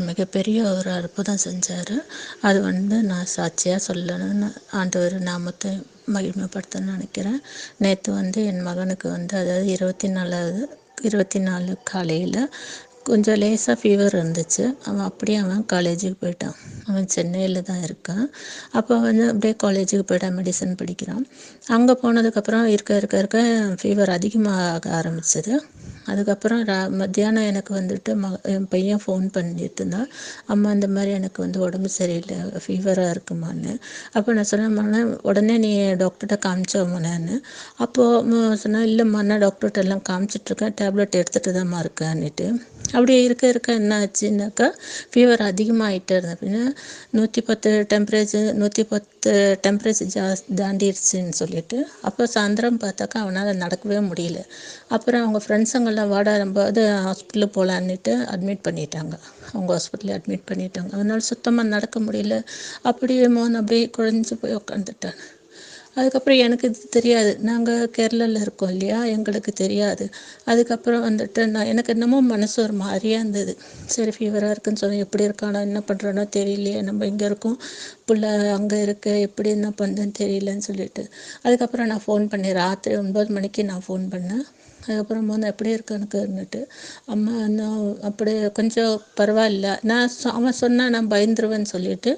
மிகப்பெரிய ஒரு அற்புதம் செஞ்சார். அது நான் சாட்சியாக சொல்லணும்னு ஆண்டவர் நாமத்தை மகிமைப்படுத்தணும்னு நினைக்கிறேன். நேற்று என் மகனுக்கு அதாவது 24 காலையில் கொஞ்சம் லேசாக ஃபீவர் இருந்துச்சு. அவன் காலேஜுக்கு போயிட்டான். அவன் சென்னையில் தான் இருக்கான். அப்போ அப்படியே காலேஜுக்கு போயிட்டான், மெடிசன் படிக்கிறான். அங்கே போனதுக்கப்புறம் இருக்க ஃபீவர் அதிகமாக ஆரம்பிச்சது. அதுக்கப்புறம் மத்தியானம் எனக்கு என் பையன் ஃபோன் பண்ணிட்டு இருந்தான். அம்மா இந்த மாதிரி எனக்கு உடம்பு சரியில்லை, ஃபீவராக இருக்குமான்னு. அப்போ நான் சொன்னேன், உடனே நீ டாக்டர்கிட்ட காமிச்சோம்மான்னு. அப்போது சொன்னேன், இல்லைம்மா நான் டாக்டர்கிட்ட எல்லாம் காமிச்சிட்ருக்கேன், டேப்லெட் எடுத்துகிட்டு தான்மா இருக்கேன்னுட்டு. அப்படி இருக்க என்ன ஆச்சுன்னாக்கா ஃபீவர் அதிகமாகிட்டே இருந்தேன். அப்படின்னா 110 டெம்பரேச்சர் தாண்டிடுச்சுன்னு சொல்லிட்டு அப்போ சாயந்தரம் பார்த்தாக்கா அவனால் நடக்கவே முடியல. அப்புறம் அவங்க ஃப்ரெண்ட்ஸுங்கெல்லாம் வாடாரும்போது ஹாஸ்பிட்டலுக்கு போகலான்னுட்டு அட்மிட் பண்ணிட்டாங்க. அவங்க ஹாஸ்பிட்டலில் அட்மிட் பண்ணிட்டாங்க. அதனால் சுத்தமாக நடக்க முடியல. அப்படியே அப்படியே குழஞ்சி போய் உக்காந்துட்டாங்க. அதுக்கப்புறம் எனக்கு இது தெரியாது, நாங்கள் கேரளாவில் இருக்கோம் இல்லையா, எங்களுக்கு தெரியாது. அதுக்கப்புறம் எனக்கு என்னமோ மனசு ஒரு மாதிரியாக இருந்தது. சரி ஃபீவராக இருக்குன்னு சொன்னால் எப்படி இருக்கானோ என்ன பண்ணுறானோ தெரியலையே, நம்ம இங்கே இருக்கோம், பிள்ளை அங்கே இருக்க, எப்படி என்ன பண்ணுறேன்னு தெரியலன்னு சொல்லிட்டு அதுக்கப்புறம் நான் ஃபோன் பண்ணேன். ராத்திரி 9 மணிக்கு நான் ஃபோன் பண்ணேன். அதுக்கப்புறம் எப்படி இருக்குன்னுட்டு அம்மா நான் அப்படியே கொஞ்சம் பரவாயில்ல, அவன் சொன்னான் நான் பயந்துருவேன்னு சொல்லிட்டு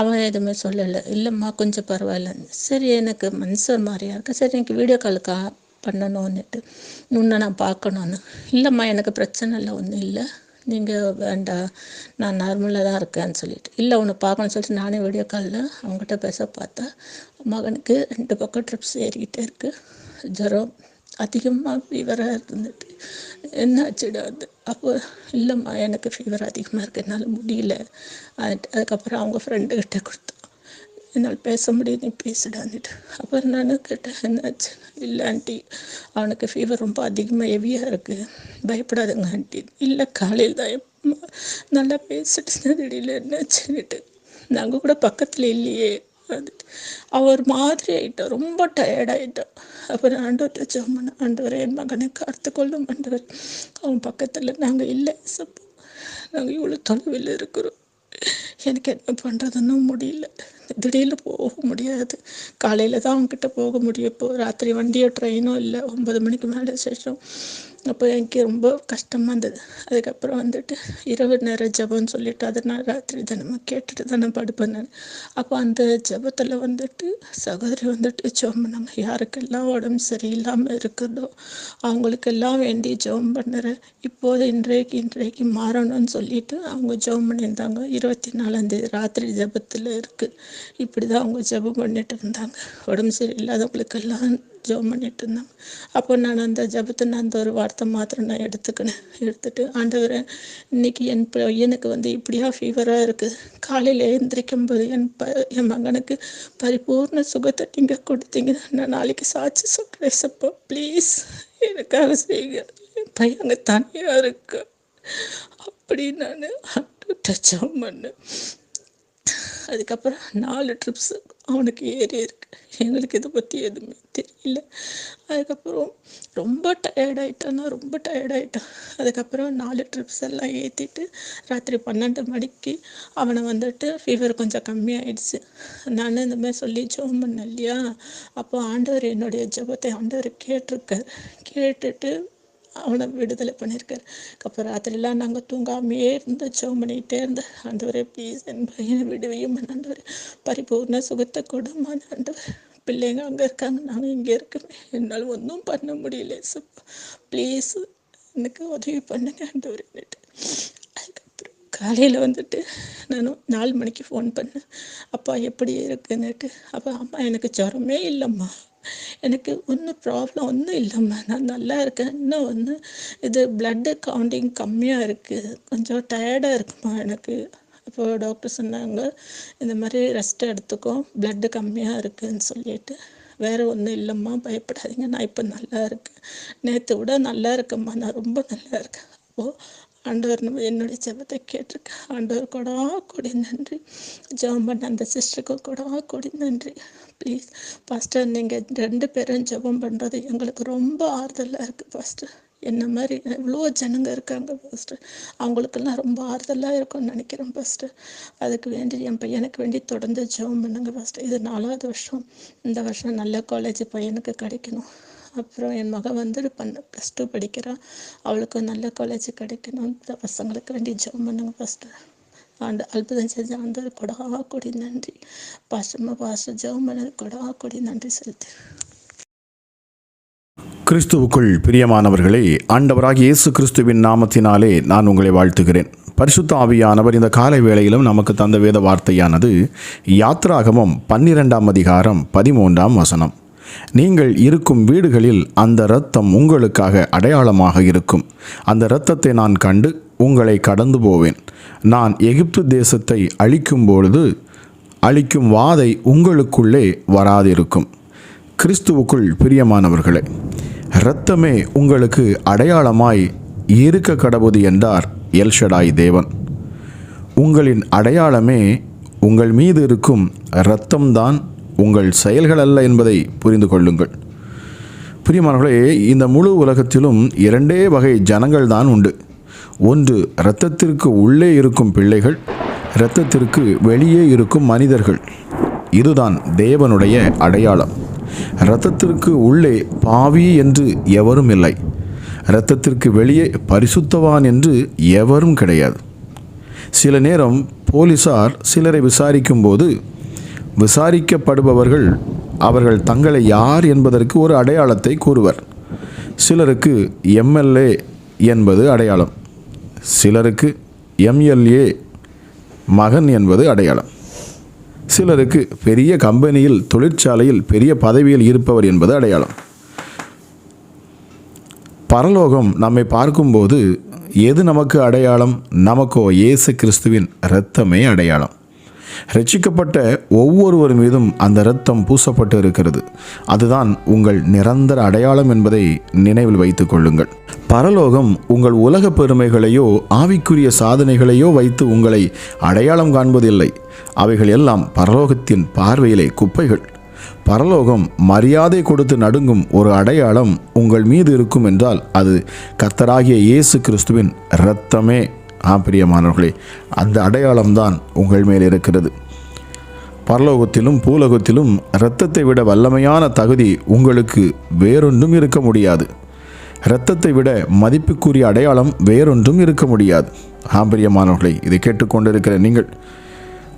அவன் எதுவுமே சொல்லலை. இல்லைம்மா கொஞ்சம் பரவாயில்ல. சரி எனக்கு மனசு ஒரு மாதிரியா இருக்கு, சரி எனக்கு வீடியோ கால் பண்ணணும்னுட்டு உன்னை நான் பார்க்கணுன்னு. இல்லைம்மா எனக்கு பிரச்சனை இல்லை, ஒன்றும் இல்லை, நீங்கள் வேண்டாம், நான் நார்மலாக தான் இருக்கேன்னு சொல்லிட்டு இல்லை உன்னை பார்க்கணும்னு சொல்லிட்டு நானே வீடியோ காலில் அவங்ககிட்ட பேச பார்த்தா மகனுக்கு 2 பக்கம் ட்ரிப்ஸ் ஏறிக்கிட்டே இருக்குது, ஜுரம் அதிகமாக ஃபீவராக இருந்துட்டு. என்னாச்சுடா அப்போ இல்லைம்மா எனக்கு ஃபீவர் அதிகமாக இருக்குது, என்னால் முடியல. அதுக்கப்புறம் அவங்க ஃப்ரெண்டுக்கிட்ட கொடுத்தோம், என்னால் பேச முடியும், நீ பேசிடான்னுட்டு. அப்புறம் நான் கேட்டேன் என்னாச்சு. இல்லை ஆண்டி அவனுக்கு ஃபீவர் ரொம்ப அதிகமாக ஹெவியாக இருக்குது, பயப்படாதுங்க ஆண்டி. இல்லை காலையில் தான் நல்லா பேசிட்டு திடீர்னு என்னாச்சுன்னுட்டு. நாங்கள் கூட பக்கத்தில் இல்லையே வந்துட்டு அவன் ஒரு மாதிரி ஆகிட்டான், ரொம்ப டயர்டாகிட்டான். அப்புறம் ஆண்டவர்கிட்ட ஜெபம் பண்ண, ஆண்டவரே என் மகனை காத்துக்கொள்ளும் ஆண்டவர், அவன் பக்கத்தில் நாங்கள் இல்லை, நாங்கள் இவ்வளோ தொலைவில் இருக்கிறோம், எனக்கு என்ன பண்ணுறதுன்னு முடியல, திடீர்னு போக முடியாது, காலையில் தான் அவங்ககிட்ட போக முடியும். இப்போ ராத்திரி வண்டியோ ட்ரெயினோ இல்லை, 9 மணிக்கு மேலே சேஷம். அப்போ எனக்கு ரொம்ப கஷ்டமாக இருந்தது. அதுக்கப்புறம் இரவு நேர ஜபம்னு சொல்லிட்டு அதை நான் ராத்திரி தினமும் கேட்டுட்டு தானே படுப்பேன் நான். அப்போ அந்த ஜபத்தில் சகோதரி ஜெபம் பண்ணாங்க, யாருக்கெல்லாம் உடம்பு சரியில்லாமல் இருக்குதோ அவங்களுக்கெல்லாம் வேண்டி ஜெபம் பண்ணுறேன், இப்போது இன்றைக்கு மாறணும்னு சொல்லிட்டு அவங்க ஜெபம் பண்ணியிருந்தாங்க. 24ஆம் தேதி ராத்திரி ஜபத்தில் இருக்குது. இப்படி தான் அவங்க ஜெபம் பண்ணிட்டு இருந்தாங்க. உடம்பு சரியில்லாதவங்களுக்கெல்லாம் ஜெபம் பண்ணிட்டு இருந்தாங்க. அப்போ நான் அந்த ஜபத்தை அந்த ஒரு வார்த்தை மாத்திரம் நான் எடுத்துட்டு ஆண்டவரே இன்னைக்கு என் பையனுக்கு இப்படியா ஃபீவராக இருக்குது, காலையில் எழுந்திரிக்கும் போது என் மகனுக்கு பரிபூர்ண சுகத்தை நீங்கள் கொடுத்தீங்க, நான் நாளைக்கு சாட்சி சொல்கிறேன் சப்பா, ப்ளீஸ் எனக்காக செய்யுங்க, என் பையன் அங்கே தனியாக இருக்கு. அப்படி நான் ஜெபம் பண்ணேன். அதுக்கப்புறம் 4 ட்ரிப்ஸ் அவனுக்கு ஏறி இருக்கு. எங்களுக்கு இதை பற்றி எதுவுமே தெரியல. அதுக்கப்புறம் ரொம்ப டயர்டாயிட்டான். அதுக்கப்புறம் 4 ட்ரிப்ஸ் எல்லாம் ஏற்றிட்டு ராத்திரி 12 மணிக்கு அவனை ஃபீவர் கொஞ்சம் கம்மியாயிடுச்சு. நான் இந்த மாதிரி சொல்லி ஜெபம் பண்ணேன் இல்லையா, அப்போ ஆண்டவர் என்னுடைய ஜெபத்தை ஆண்டவர் கேட்டுட்டு அவனை விடுதலை பண்ணியிருக்காரு. அப்புறம் ராத்திரிலாம் நாங்கள் தூங்காமையே ஜெபம் பண்ணிக்கிட்டே இருந்தேன். ஆண்டவரே ப்ளீஸ் என் பையனை விடுவையும் ஆண்டவர், பரிபூர்ண சுகத்தை கொடுமான ஆண்டவர், பிள்ளைங்க அங்கே இருக்காங்க, நாங்கள் இங்கே இருக்கேன், என்னால் ஒன்றும் பண்ண முடியல சப்பா, ப்ளீஸ் எனக்கு உதவி பண்ணுங்க ஆண்டவர்னுட்டு. அதுக்கப்புறம் காலையில் நான் 4 மணிக்கு ஃபோன் பண்ணேன், அப்பா எப்படி இருக்குன்னுட்டு. அப்போ அம்மா எனக்கு ஜுரமே இல்லைம்மா, எனக்கு ஒன்றும் ப்ராப்ளம் ஒன்றும் இல்லைம்மா, நான் நல்லா இருக்கேன், இன்னும் இது பிளட்டு கவுண்டிங் கம்மியாக இருக்குது, கொஞ்சம் டயர்டாக இருக்குமா எனக்கு. அப்போ டாக்டர் சொன்னாங்க இந்த மாதிரி ரெஸ்ட் எடுத்துக்கோ, பிளட்டு கம்மியாக இருக்குதுன்னு சொல்லிட்டு, வேறு ஒன்றும் இல்லைம்மா பயப்படாதீங்க, நான் இப்போ நல்லா இருக்கேன், நேற்று விட நல்லா இருக்கேம்மா, நான் ரொம்ப நல்லா இருக்கேன். அப்போது ஆண்டவர் என்னுடைய ஜெபத்தை கேட்டிருக்கேன். ஆண்டவர் கொடி நன்றி. ஜெபம் பண்ண அந்த சிஸ்டருக்கு கொடி நன்றி. ப்ளீஸ் பாஸ்டர், நீங்கள் 2 பேரும் ஜெபம் பண்ணுறது எங்களுக்கு ரொம்ப ஆறுதலாக இருக்குது பாஸ்டர். என்ன மாதிரி எவ்வளோ ஜனங்க இருக்காங்க பாஸ்டர். அவங்களுக்கெல்லாம் ரொம்ப ஆறுதலாக இருக்கும்னு நினைக்கிறேன் பாஸ்டர். அதுக்கு வேண்டி என் பையனுக்கு வேண்டி தொடர்ந்து ஜெபம் பண்ணுங்க பாஸ்டர். இது 4வது வருஷம். இந்த வருஷம் நல்ல காலேஜ் பையனுக்கு கிடைக்கணும். அப்புறம் என் மகன் வந்து +2 படிக்கிறான். அவளுக்கு நல்ல காலேஜ் கிடைக்கணும். இந்த பசங்களுக்கு வேண்டி ஜெபம் பண்ணுங்க பாஸ்டர். ஆண்டு அற்புதம் செஞ்ச ஆண்டு கொடா கொடி நன்றி பாஸ்டர் ஜெபம் பண்ணது கொடா கொடி நன்றி செலுத்து. கிறிஸ்துவுக்குள் பிரியமானவர்களே, ஆண்டவராகிய இயேசு கிறிஸ்துவின் நாமத்தினாலே நான் உங்களை வாழ்த்துகிறேன். பரிசுத்த ஆவியானவர் இந்த காலை வேளையிலும் நமக்கு தந்த வேத வார்த்தையானது யாத்ராகமம் 12ஆம் அதிகாரம் 13ஆம் வசனம். நீங்கள் இருக்கும் வீடுகளில் அந்த இரத்தம் உங்களுக்காக அடையாளமாக இருக்கும். அந்த இரத்தத்தை நான் கண்டு உங்களை கடந்து போவேன். நான் எகிப்து தேசத்தை அழிக்கும் பொழுது அழிக்கும் வாதை உங்களுக்குள்ளே வராதிருக்கும். கிறிஸ்துவுக்குள் பிரியமானவர்களே, இரத்தமே உங்களுக்கு அடையாளமாய் இருக்க கடவுது என்றார் எல்ஷடாய் தேவன். உங்களின் அடையாளமே உங்கள் மீது இருக்கும் இரத்தம்தான், உங்கள் செயல்கள் அல்ல என்பதை புரிந்து கொள்ளுங்கள். பிரியமானவர்களே, இந்த முழு உலகத்திலும் 2 வகை ஜனங்கள் தான் உண்டு. ஒன்று இரத்தத்திற்கு உள்ளே இருக்கும் பிள்ளைகள், இரத்தத்திற்கு வெளியே இருக்கும் மனிதர்கள். இதுதான் தேவனுடைய அடையாளம். இரத்தத்திற்கு உள்ளே பாவி என்று எவரும் இல்லை. இரத்தத்திற்கு வெளியே பரிசுத்தவான் என்று எவரும் கிடையாது. சில நேரம் போலீசார் சிலரை விசாரிக்கும் போது விசாரிக்கப்படுபவர்கள் அவர்கள் தங்களை யார் என்பதற்கு ஒரு அடையாளத்தை கூறுவர். சிலருக்கு MLA என்பது அடையாளம், சிலருக்கு MLA மகன் என்பது அடையாளம், சிலருக்கு பெரிய கம்பெனியில் தொழிற்சாலையில் பெரிய பதவியில் இருப்பவர் என்பது அடையாளம். பரலோகம் நம்மை பார்க்கும்போது எது நமக்கு அடையாளம்? நமக்கோ இயேசு கிறிஸ்துவின் இரத்தமே அடையாளம். ரட்சிக்கப்பட்ட ஒவ்வொருவர் மீதும் அந்த இரத்தம் பூசப்பட்டு இருக்கிறது. அதுதான் உங்கள் நிரந்தர அடையாளம் என்பதை நினைவில் வைத்துக் கொள்ளுங்கள். பரலோகம் உங்கள் உலக பெருமைகளையோ ஆவிக்குரிய சாதனைகளையோ வைத்து உங்களை அடையாளம் காண்பதில்லை. அவைகள் எல்லாம் பரலோகத்தின் பார்வையிலே குப்பைகள். பரலோகம் மரியாதை கொடுத்து நடுங்கும் ஒரு அடையாளம் உங்கள் மீது இருக்கும் என்றால் அது கர்த்தராகிய இயேசு கிறிஸ்துவின் இரத்தமே. பிரியமானவர்களே, அந்த அடையாளம்தான் உங்கள் மேல் இருக்கிறது. பரலோகத்திலும் பூலோகத்திலும் இரத்தத்தை விட வல்லமையான தகுதி உங்களுக்கு வேறொன்றும் இருக்க முடியாது. இரத்தத்தை விட மதிப்புக்குரிய அடையாளம் வேறொன்றும் இருக்க முடியாது. பிரியமானவர்களே, இதை கேட்டுக்கொண்டிருக்கிற நீங்கள்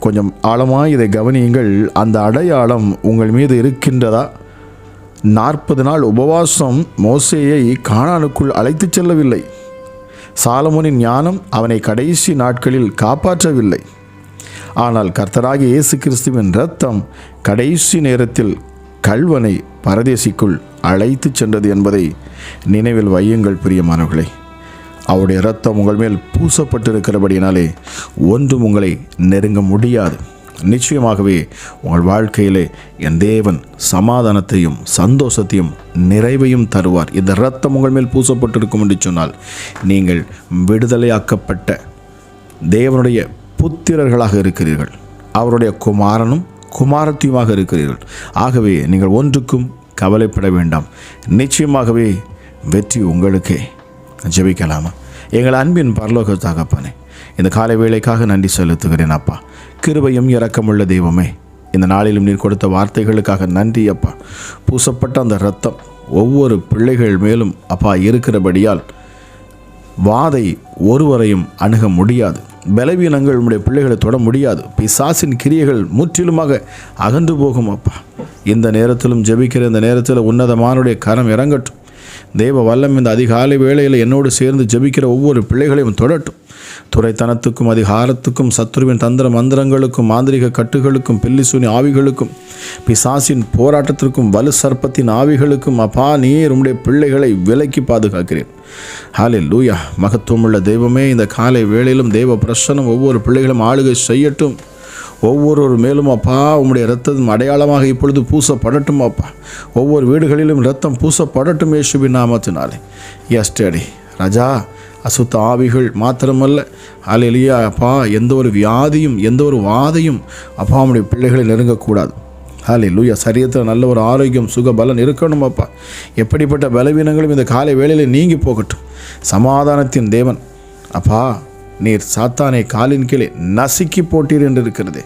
கொஞ்சம் ஆழமாய் இதை கவனியுங்கள். அந்த அடையாளம் உங்கள் மீது இருக்கின்றதா? 40 நாள் உபவாசம் மோசேயை கானானுக்குள் அழைத்துச் செல்லவில்லை. சாலமோனின் ஞானம் அவனை கடைசி நாட்களில் காப்பாற்றவில்லை. ஆனால் கர்த்தராகிய இயேசு கிறிஸ்துவின் இரத்தம் கடைசி நேரத்தில் கள்வனை பரதேசிக்குள் அழைத்து சென்றது என்பதை நினைவில் வையுங்கள். பிரியமானவர்களே, அவருடைய இரத்தம் உங்கள் மேல் பூசப்பட்டிருக்கிறபடினாலே ஒன்றும் உங்களை நெருங்க முடியாது. நிச்சயமாகவே உங்கள் வாழ்க்கையிலே என் தேவன் சமாதானத்தையும் சந்தோஷத்தையும் நிறைவையும் தருவார். இந்த இரத்தம் உங்கள் மேல் பூசப்பட்டிருக்கும் என்று சொன்னால் நீங்கள் விடுதலையாக்கப்பட்ட தேவனுடைய புத்திரர்களாக இருக்கிறீர்கள். அவருடைய குமாரனும் குமாரத்தியுமாக இருக்கிறீர்கள். ஆகவே நீங்கள் ஒன்றுக்கும் கவலைப்பட வேண்டாம். நிச்சயமாகவே வெற்றி உங்களுக்கே. ஜெபிக்கலாமா? எங்கள் அன்பின் பரலோக தகப்பனே, இந்த காலை வேளைக்காக நன்றி செலுத்துகிறேன் அப்பா. கிருபையும் இரக்கமுள்ள தெய்வமே, இந்த நாளிலும் நீர் கொடுத்த வார்த்தைகளுக்காக நன்றி அப்பா. பூசப்பட்ட அந்த இரத்தம் ஒவ்வொரு பிள்ளைகள் மேலும் அப்பா இருக்கிறபடியால் வாதை ஒருவரையும் அணுக முடியாது. பலவீனங்கள் உம்முடைய பிள்ளைகளை தொட முடியாது. பிசாசின் கிரியைகள் முற்றிலுமாக அகன்று போகும் அப்பா. இந்த நேரத்திலும் ஜெபிக்கிற இந்த நேரத்தில் உன்னதமானுடைய கரம் இறங்கட்டும். தேவ வல்லம் இந்த அதிகாலை வேளையில் என்னோடு சேர்ந்து ஜெபிக்கிற ஒவ்வொரு பிள்ளைகளையும் தொடட்டும். துரைத்தனத்துக்கும் அதிகாரத்துக்கும் சத்துருவின் தந்திர மந்திரங்களுக்கும் மாந்திரிக கட்டுகளுக்கும் பில்லிசூனி ஆவிகளுக்கும் பிசாசின் போராட்டத்திற்கும் வலு சர்ப்பத்தின் ஆவிகளுக்கும் அப்பா நீர் உம்முடைய பிள்ளைகளை விலக்கி பாதுகாக்கிறேன். ஹல்லேலூயா. மகத்துவமுள்ள தெய்வமே, இந்த காலை வேளையிலும் தேவ பிரசன்னம் ஒவ்வொரு பிள்ளைகளும் ஆளுகை செய்யட்டும். ஒவ்வொரு மேலும் அப்பா உம்முடைய இரத்தம் அடையாளமாக இப்பொழுது பூசப்படட்டும் அப்பா. ஒவ்வொரு வீடுகளிலும் இரத்தம் பூசப்படட்டும் இயேசுவின் நாமத்தினாலே. எஸ்டே ராஜா, அசுத்த ஆவிகள் மாத்திரமல்ல, ஹல்லேலூயா அப்பா, எந்த ஒரு வியாதியும் எந்த ஒரு வாதையும் அப்பா உம்முடைய பிள்ளைகளை நெருங்கக்கூடாது. ஹல்லேலூயா. சரீரத்தில் நல்ல ஒரு ஆரோக்கியம், சுக பலன் இருக்கணும் அப்பா. எப்படிப்பட்ட பலவீனங்களும் இந்த காலை வேளையில் நீங்கி போகட்டும். சமாதானத்தின் தேவன் அப்பா, நீர் சாத்தானை காலின் கீழே நசுக்கி போட்டீர் என்று இருக்கிறது.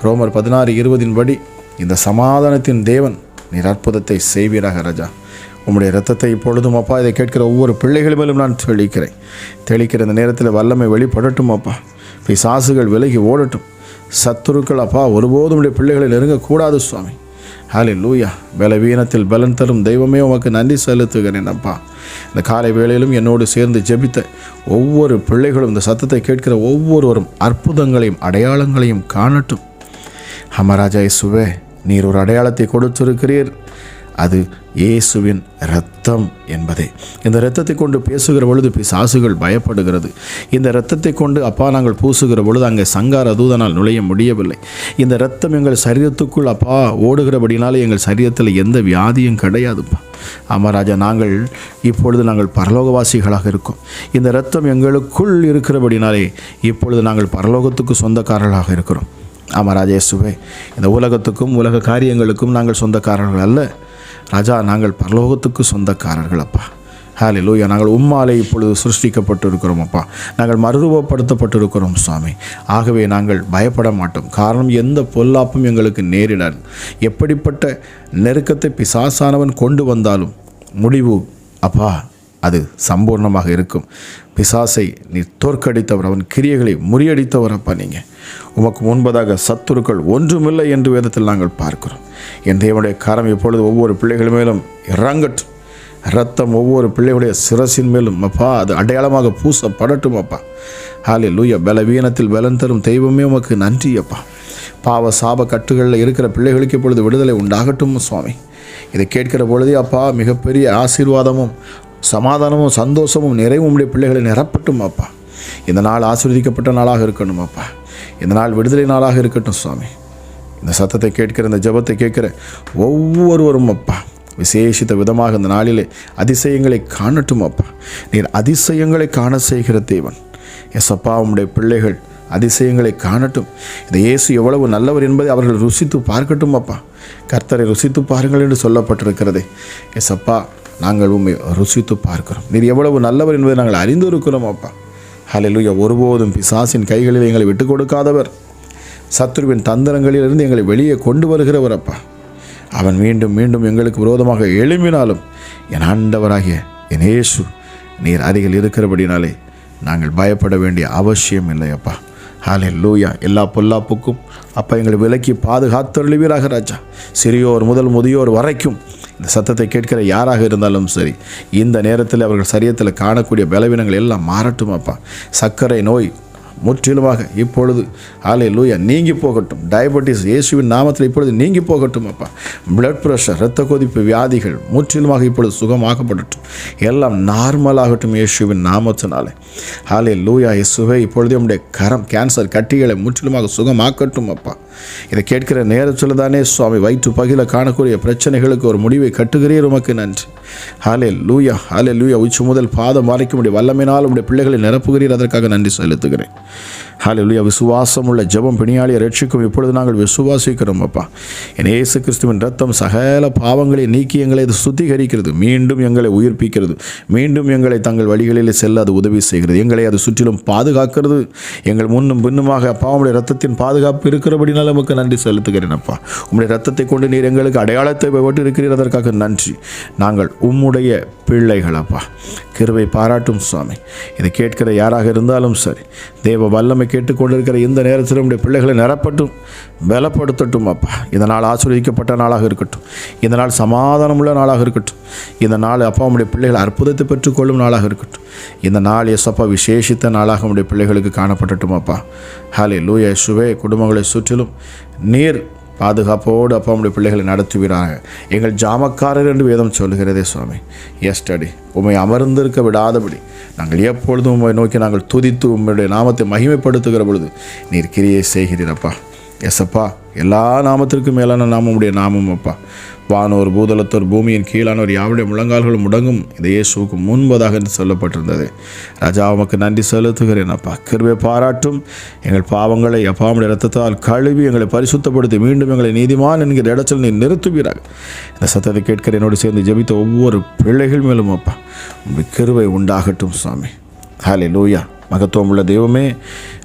ரோமர் 16:20 படி இந்த சமாதானத்தின் தேவன் நீர் அற்புதத்தை செய்வீராக ராஜா. உம்முடைய இரத்தத்தை இப்பொழுதும் அப்பா இதை கேட்கிற ஒவ்வொரு பிள்ளைகள் மேலும் நான் தெளிக்கிற இந்த நேரத்தில் வல்லமை வெளிப்படட்டும் அப்பா. பிசாசுகள் விலகி ஓடட்டும். சத்துருக்கள் அப்பா ஒருபோதும் உடைய பிள்ளைகளை நெருங்கக்கூடாது சுவாமி. ஹல்லேலூயா. பலவீனத்தில் பலன் தரும் தெய்வமே உமக்கு நன்றி செலுத்துகிறேன் அப்பா. இந்த காலை வேளையிலும் என்னோடு சேர்ந்து ஜெபித்த ஒவ்வொரு பிள்ளைகளும், இந்த சத்தத்தை கேட்கிற ஒவ்வொருவரும் அற்புதங்களையும் அடையாளங்களையும் காணட்டும். அமராஜா இயேசுவே, நீர் ஒரு அடையாளத்தை கொடுத்திருக்கிறீர். அது இயேசுவின் இரத்தம் என்பதே. இந்த இரத்தத்தை கொண்டு பேசுகிற பொழுது பிசாசுகள் பயப்படுகிறது. இந்த இரத்தத்தை கொண்டு அப்பா நாங்கள் பூசுகிற பொழுது அங்கே சங்கார தூதனால் நுழைய முடியவில்லை. இந்த இரத்தம் எங்கள் சரீரத்துக்குள் அப்பா ஓடுகிறபடினாலே எங்கள் சரீரத்தில் எந்த வியாதியும் கிடையாதுப்பா. ஆமாராஜா, இப்பொழுது நாங்கள் பரலோகவாசிகளாக இருக்கோம். இந்த இரத்தம் எங்களுக்குள் இருக்கிறபடினாலே இப்பொழுது நாங்கள் பரலோகத்துக்கு சொந்தக்காரர்களாக இருக்கிறோம். ஆமாராஜா இயேசுவே, இந்த உலகத்துக்கும் உலக காரியங்களுக்கும் நாங்கள் சொந்தக்காரர்கள் அல்ல ராஜா, நாங்கள் பரலோகத்துக்கு சொந்தக்காரர்கள் அப்பா. ஹல்லேலூயா. நாங்கள் உம்மாலே இப்பொழுது சிருஷ்டிக்கப்பட்டு இருக்கிறோம் அப்பா. நாங்கள் மறுரூபப்படுத்தப்பட்டு இருக்கிறோம் சுவாமி. ஆகவே நாங்கள் பயப்பட மாட்டோம். காரணம், எந்த பொல்லாப்பும் எங்களுக்கு நேரிடாது. எப்படிப்பட்ட நெருக்கத்தை பிசாசானவன் கொண்டு வந்தாலும் முடிவு அப்பா அது சம்பூர்ணமாக இருக்கும். பிசாசை நீ தோற்கடித்தவர், அவன் கிரியைகளை முறியடித்தவர் அப்பா. நீங்கள் உமக்கு முன்பதாக சத்துருக்கள் ஒன்றுமில்லை என்று வேதத்தில் நாங்கள் பார்க்கிறோம். என் தேவனுடைய கரம் இப்பொழுது ஒவ்வொரு பிள்ளைகள் மேலும் இறங்கட்டும். இரத்தம் ஒவ்வொரு பிள்ளைகளுடைய சிரசின் மேலும் அப்பா அது அடையாளமாக பூசப்படட்டும் அப்பா. ஹல்லேலூயா. பலவீனத்தில் பலன் தரும் தெய்வமே உமக்கு நன்றி அப்பா. பாவ சாப கட்டுகளில் இருக்கிற பிள்ளைகளுக்கு இப்பொழுது விடுதலை உண்டாகட்டும் சுவாமி. இதை கேட்கிற பொழுதே அப்பா மிகப்பெரிய ஆசீர்வாதமும் சமாதானமும் சந்தோஷமும் நிறைவும் உடைய பிள்ளைகளை நிரப்பட்டும் அப்பா. இந்த நாள் ஆசீர்வதிக்கப்பட்ட நாளாக இருக்கணும் அப்பா. இந்த நாள் விடுதலை நாளாக இருக்கட்டும் சுவாமி. இந்த சத்தத்தை கேட்கிற, இந்த ஜெபத்தை கேட்கிற ஒவ்வொருவரும் அப்பா விசேஷித்த விதமாக இந்த நாளிலே அதிசயங்களை காணட்டும் அப்பா. நீர் அதிசயங்களை காண செய்கிற தேவன். எஸ் அப்பா, உம்முடைய பிள்ளைகள் அதிசயங்களை காணட்டும். இந்த இயேசு எவ்வளவு நல்லவர் என்பதை அவர்கள் ருசித்து பார்க்கட்டும் அப்பா. கர்த்தரை ருசித்து பாருங்கள் என்று சொல்லப்பட்டிருக்கிறதே. எஸ் அப்பா, நாங்கள் உண்மை ருசித்து பார்க்கிறோம். நீர் எவ்வளவு நல்லவர் என்பதை நாங்கள் அறிந்து இருக்கிறோம் அப்பா. ஹல்லேலூயா. ஒருபோதும் பிசாசின் கைகளில் எங்களை விட்டுக் கொடுக்காதவர், சத்துருவின் தந்திரங்களிலிருந்து எங்களை வெளியே கொண்டு வருகிறவர் அப்பா. அவன் மீண்டும் மீண்டும் எங்களுக்கு விரோதமாக எழும்பினாலும் என் ஆண்டவராகிய என் இயேசு நீர் அருகில் இருக்கிறபடினாலே நாங்கள் பயப்பட வேண்டிய அவசியம் இல்லை அப்பா. ஹல்லேலூயா. எல்லா பொல்லாப்புக்கும் அப்பா எங்களை விலக்கி பாதுகாத்தருளுவீராக ராஜா. சிறியோர் முதல் முதியோர் வரைக்கும் இந்த சத்தத்தை கேட்கிற யாராக இருந்தாலும் சரி, இந்த நேரத்தில் அவர்கள் சரீரத்தில் காணக்கூடிய பலவீனங்கள் எல்லாம் மாறட்டும் அப்பா. சர்க்கரை நோய் முற்றிலுமாக இப்பொழுது ஹல்லேலூயா நீங்கி போகட்டும். டயபெட்டிஸ் இயேசுவின் நாமத்தில் இப்பொழுது நீங்கி போகட்டும் அப்பா. பிளட் ப்ரெஷர், இரத்த கொதிப்பு வியாதிகள் முற்றிலுமாக இப்பொழுது சுகமாக்கப்படட்டும். எல்லாம் நார்மலாகட்டும் இயேசுவின் நாமத்தினாலே. ஹல்லேலூயா. இயேசுவே, இப்பொழுதே உம்முடைய கரம் கேன்சர் கட்டிகளை முற்றிலுமாக சுகமாக்கட்டும் அப்பா. இதை கேட்கிற நேரத்தில் தானே சுவாமி வயிற்று பகில காணக்கூடிய பிரச்சனைகளுக்கு ஒரு முடிவை கட்டுகிறீர். உமக்கு நன்றி. ஹல்லேலூயா. ஹல்லேலூயா. உச்சி முதல் பாதம் வரைக்கும் உடைய வல்லமையினால் உடைய பிள்ளைகளை நிரப்புகிறீர். அதற்காக நன்றி செலுத்துகிறேன். ஹல்லேலூயா. விசுவாசம் உள்ள ஜெபம் பிணியாளியை ரட்சிக்கும். இப்பொழுது நாங்கள் விசுவாசிக்கிறோம் அப்பா. என் இயேசு கிறிஸ்துவின் ரத்தம் சகல பாவங்களை நீக்கி எங்களை அது சுத்திகரிக்கிறது, மீண்டும் எங்களை உயிர்ப்பிக்கிறது, மீண்டும் எங்களை தங்கள் வழிகளில் செல்ல அது உதவி செய்கிறது, எங்களை அது சுற்றிலும் பாதுகாக்கிறது. எங்கள் முன்னும் பின்னுமாக அப்பா உம்முடைய ரத்தத்தின் பாதுகாப்பு இருக்கிறபடினால் நமக்கு நன்றி செலுத்துகிறேன் அப்பா. உம்முடைய ரத்தத்தை கொண்டு நீர் எங்களுக்கு அடையாளத்தை போட்டு இருக்கிறீர். அதற்காக நன்றி. நாங்கள் உம்முடைய பிள்ளைகள் அப்பா. கிருபை பாராட்டும் சுவாமி. இதை கேட்கிற யாராக இருந்தாலும் சரி, தேவ வல்லமை கேட்டுக்கொண்டிருக்கிற இந்த நேரத்தில் உடைய பிள்ளைகளை நிரப்பட்டும், பலப்படுத்தட்டும் அப்பா. இந்த நாள் ஆசீர்வதிக்கப்பட்ட நாளாக இருக்கட்டும். இந்த நாள் சமாதானமுள்ள நாளாக இருக்கட்டும். இந்த நாள் அப்பா உடைய பிள்ளைகள் அற்புதத்தை பெற்றுக்கொள்ளும் நாளாக இருக்கட்டும். இந்த நாள் எஸ்அப்பா விசேஷித்த நாளாக உடைய பிள்ளைகளுக்கு காணப்படட்டும் அப்பா. ஹல்லேலூயா. இயேசுவே, குடும்பங்களை சுற்றிலும் நீர் பாதுகாப்போடு அப்பா உடைய பிள்ளைகளை நடத்துவீராக. எங்கள் ஜாமக்காரர் என்று வேதம் சொல்லுகிறதே சுவாமி. எஸ்டடி உம்மை அமர்ந்திருக்க விடாதபடி நாங்கள் எப்பொழுதும் உம்மை நோக்கி நாங்கள் துதித்து உம்முடைய நாமத்தை மகிமைப்படுத்துகிற பொழுது நீர் கிரியை செய்கிறீரப்பா. எஸ்அப்பா, எல்லா நாமத்திற்கும் மேலான நாமம் உடைய நாமம் அப்பா. வானோர் பூதலத்தோர் பூமியின் கீழானோர் யாருடைய முழங்கால்களும் முடங்கும் இந்த இயேசுவுக்கு முன்பதாக என்று சொல்லப்பட்டிருந்தது. ராஜா, உமக்கு நன்றி செலுத்துகிறேன் அப்பா. கிருபை பாராட்டும். எங்கள் பாவங்களை அப்பாவுடைய இரத்தத்தால் கழுவி எங்களை பரிசுத்தப்படுத்தி மீண்டும் எங்களை நீதிமான் என்கிற இடத்தில் நீ நிறுத்துவீராக. இந்த சத்தத்தை கேட்கிற என்னோடு சேர்ந்து ஜெபித்த ஒவ்வொரு பிள்ளைகள் மேலும் அப்பா உங்களுடைய கிருபை உண்டாகட்டும் சுவாமி. ஹல்லேலூயா. மகத்துவம் உள்ள தெய்வமே,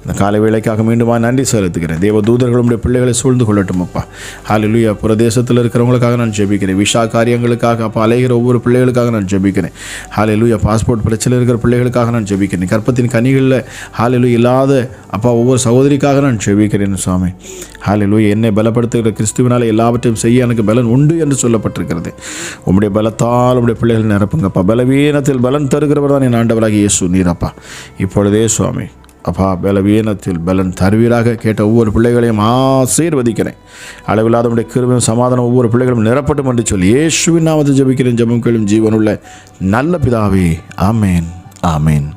இந்த காலை வேளைக்காக மீண்டுமா நன்றி செலுத்துகிறேன். தேவ தூதர்களுடைய பிள்ளைகளை சூழ்ந்து கொள்ளட்டும் அப்பா. ஹல்லேலூயா. பிரதேசத்தில் இருக்கிறவங்களுக்காக நான் ஜெபிக்கிறேன். விஷா காரியங்களுக்காக அப்பா அலைகிற ஒவ்வொரு பிள்ளைகளுக்காக நான் ஜெபிக்கிறேன். ஹல்லேலூயா. பாஸ்போர்ட் பிரச்சனை இருக்கிற பிள்ளைகளுக்காக நான் ஜெபிக்கிறேன். கற்பத்தின் கனிகளில் ஹல்லேலூயா இல்லாத அப்பா ஒவ்வொரு சகோதரிக்காக நான் ஜெபிக்கிறேன் சுவாமி. ஹல்லேலூயா. என்னை பலப்படுத்துகிற கிறிஸ்துவினால் எல்லாவற்றையும் செய்ய எனக்கு பலன் உண்டு என்று சொல்லப்பட்டிருக்கிறது. உம்முடைய பலத்தால் உம்முடைய பிள்ளைகள் நிரப்புங்கப்பா. பலவீனத்தில் பலன் தருகிறவர் தான் என் ஆண்டவராக இயேசு நீரப்பா. இப்பொழுதே சுவாமி அப்பா பலவீனத்தில் பலன் தருவீராக. கேட்ட ஒவ்வொரு பிள்ளைகளையும் ஆசீர்வதிக்கிறேன். அளவில்லாத உடைய கிருபையும் சமாதானம் ஒவ்வொரு பிள்ளைகளும் நிரப்பட்டும் என்று சொல்லி இயேசுவின் நாமத்தில் ஜெபிக்கிறேன். ஜெபம் கேளும் ஜீவனுள்ள நல்ல பிதாவே. ஆமேன், ஆமேன்.